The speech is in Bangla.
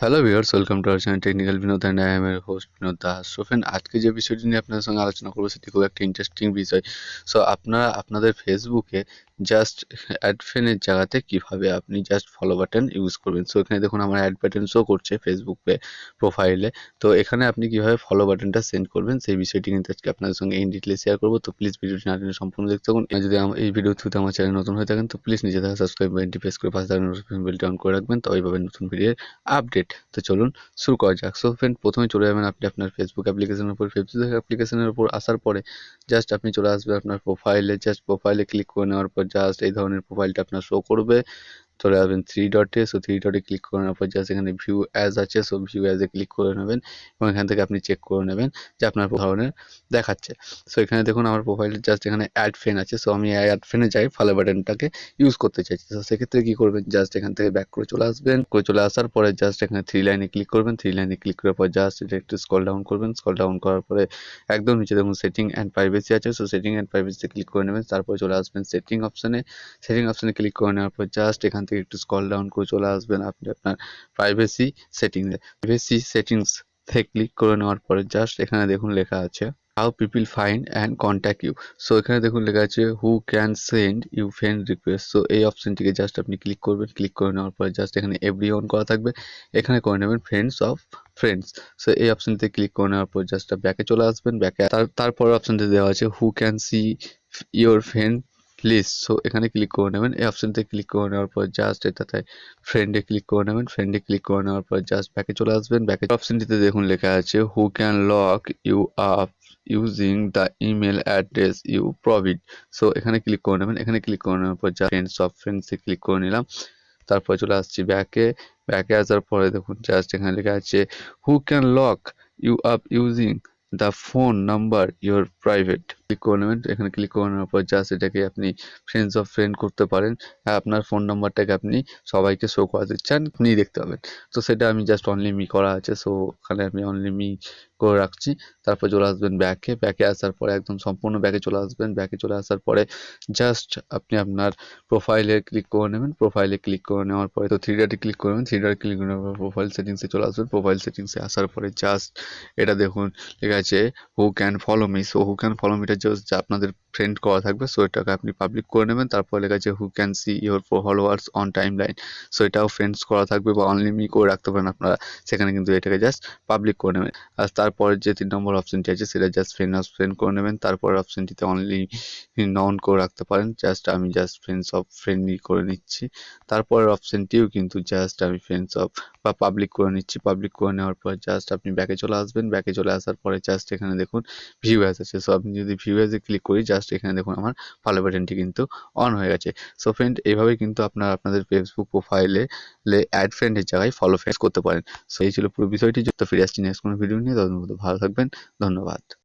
Hello viewers, welcome to our channel technical Vinod and I am এর host Vinod Das. So friend, আজকে যে বিষয়টি নিয়ে আপনাদের সঙ্গে আলোচনা করবো সেটি খুব একটা ইন্টারেস্টিং বিষয়। সো আপনারা আপনাদের ফেসবুকে জাস্ট অ্যাড ফ্রেন্ডের জায়গাতে কিভাবে আপনি জাস্ট ফলো বাটন ইউজ করবেন। সো এখানে দেখুন আমার অ্যাড বাটন শো করছে ফেসবুক প্রোফাইলে। তো এখানে আপনি কিভাবে ফলো বাটনটা সেন্ড করবেন সেই বিষয়টি কিন্তু আজকে আপনাদের সঙ্গে ইন ডিটেলে শেয়ার করবো। তো প্লিজ ভিডিওটি না টেনে সম্পূর্ণ দেখতে থাকুন। আর যদি এই ভিডিও থ্রুতে আমার চ্যানেল নতুন হয়ে থাকেন তো প্লিজ নিজে থেকে সাবস্ক্রাইব বাটনটি প্রেস করে পাশে থাকা নোটিফিকেশন বেলটি অন করে রাখবেন, তো এইভাবে নতুন ভিডিও আপডেট। তো চলুন শুরু করা যাক। সো ফ্রেন্ড, প্রথমে চলে যাবেন আপনি আপনার ফেসবুক অ্যাপ্লিকেশনের উপর। ফেসবুক অ্যাপ্লিকেশনের উপর আসার পরে জাস্ট আপনি চলে আসবেন আপনার প্রোফাইলে। জাস্ট প্রোফাইলে ক্লিক করে নেওয়ার পর জাস্ট এই ধরনের প্রোফাইলটা আপনার শো করবে। চলে আসবেন থ্রি ডটে। সো থ্রি ডটে ক্লিক করে নেওয়ার পর জাস্ট এখানে ভিউ অ্যাজ আছে, সো ভিউ অ্যাজে ক্লিক করে নেবেন এবং এখান থেকে আপনি চেক করে নেবেন যে আপনার ধরনের দেখাচ্ছে। সো এখানে দেখুন আমার প্রোফাইলে জাস্ট এখানে অ্যাড ফ্রেন্ড আছে। সো আমি অ্যাড ফ্রেন্ডে যাই, ফলো বাটনটাকে ইউজ করতে চাইছি। তো সেক্ষেত্রে কি করবেন, জাস্ট এখান থেকে ব্যাক করে চলে আসবেন। করে চলে আসার পরে জাস্ট এখানে থ্রি লাইনে ক্লিক করবেন। থ্রি লাইনে ক্লিক করার পর জাস্ট এটা একটু স্ক্রল ডাউন করবেন। স্ক্রল ডাউন করার পরে একদম নিচে দেখুন সেটিং অ্যান্ড প্রাইভেসি আছে। সো সেটিং অ্যান্ড প্রাইভেসিতে ক্লিক করে নেবেন। তারপরে চলে আসবেন সেটিং অপশানে। সেটিং অপশানে ক্লিক করে নেওয়ার পর জাস্ট এখান থেকে একটু স্ক্রল ডাউন করে চলে আসবেন আপনি আপনার প্রাইভেসি সেটিংসে। প্রাইভেসি সেটিংস থেকে ক্লিক করে নেওয়ার পরে জাস্ট এখানে দেখুন লেখা আছে how people find and contact you. So এখানে দেখুন লেখা আছে who can send you friend request. So এই অপশনটিকে জাস্ট আপনি ক্লিক করবেন। ক্লিক করে নেওয়ার পরে জাস্ট এখানে এভরি অন করা থাকবে, এখানে করে নেবেন ফ্রেন্ডস অফ ফ্রেন্ডস। সো এই অপশনটিতে ক্লিক করে নেওয়ার পর জাস্ট ব্যাকে চলে আসবেন। ব্যাকে তারপর অপশনটি দেওয়া আছে who can see your friend list. So এখানে ক্লিক করে নেবেন। এই অপশনতে ক্লিক করে নেওয়ার পর জাস্ট এটাতে ফ্রেন্ডে ক্লিক করে নেবেন। ফ্রেন্ডে ক্লিক করে নেওয়ার পর জাস্ট ব্যাকে চলে আসবেন। ব্যাকে অপশনটিতে দেখুন লেখা আছে who can look you up using the email address you provide. So এখানে ক্লিক করে নেবেন। এখানে ক্লিক করে নেওয়ার পর জাস্ট ফ্রেন্ডস অফ ফ্রেন্ডসে ক্লিক করে নিলাম। তারপরে চলে আসছি ব্যাকে। ব্যাকে আসার পরে দেখুন জাস্ট এখানে লেখা আছে who can look you up using the phone number your private. Click করে নেবেন। এখানে ক্লিক করে নেওয়ার পর জাস্ট এটাকে আপনি ফ্রেন্ডস অফ ফ্রেন্ড করতে পারেন। আপনার ফোন নাম্বারটাকে আপনি সবাইকে শো করাতে চান, আপনি দেখতে পাবেন। তো সেটা আমি জাস্ট অনলি মি করা আছে, সো ওখানে আমি অনলি মি করে রাখছি। তারপর চলে আসবেন ব্যাকে। ব্যাকে আসার পরে একদম সম্পূর্ণ ব্যাকে চলে আসবেন। ব্যাকে চলে আসার পরে জাস্ট আপনি আপনার প্রোফাইলে ক্লিক করে নেবেন। প্রোফাইলে ক্লিক করে নেওয়ার পরে তো থ্রি ডটে ক্লিক করবেন। থ্রি ডটে ক্লিক করে নেওয়ার পর প্রোফাইল সেটিংসে চলে আসবেন। প্রোফাইল সেটিংসে আসার পরে জাস্ট এটা দেখুন ঠিক আছে who can follow me. So who can follow মিটা জাস্ট আপনাদের ফ্রেন্ড করা থাকবে, সো এটাকে আপনি পাবলিক করে নেবেন। তারপর লেখা আছে who can see your followers on time line. So এটাও ফ্রেন্ডস করা থাকবে বা অনলি মি করে রাখতে পারেন আপনারা, সেখানে কিন্তু এটাকে জাস্ট পাবলিক করে নেবেন। আর তারপরে যে 3 নম্বর অপশনটি আছে সেটা জাস্ট ফ্রেন্ড করে নেবেন। তারপর অপশনটিতে অনলি নন করে রাখতে পারেন। জাস্ট আমি জাস্ট ফ্রেন্ডস অফ ফ্রেন্ডই করে নিচ্ছি। তারপরের অপশনটিও কিন্তু জাস্ট আমি ফ্রেন্ডস অফ বা পাবলিক করে নিচ্ছি। পাবলিক করে নেওয়ার পর জাস্ট আপনি ব্যাকে চলে আসবেন। ব্যাকে চলে আসার পরে জাস্ট এখানে দেখুন ভিউ অ্যাজ আছে। সো আপনি যদি ভিউ অ্যাজে ক্লিক করি জাস্ট এখানে দেখুন আমার ফলো বাটনটি কিন্তু অন হয়ে গেছে। সো ফ্রেন্ড, এইভাবে কিন্তু আপনারা আপনাদের ফেসবুক প্রোফাইলে অ্যাড ফ্রেন্ডের জায়গায় ফলো ফ্রেন্ডস করতে পারেন। সো এই ছিল পুরো বিষয়টি। যত ফিরে আসছি নেক্সট কোনো ভিডিও নিয়ে, ততদিন ভালো থাকবেন। ধন্যবাদ।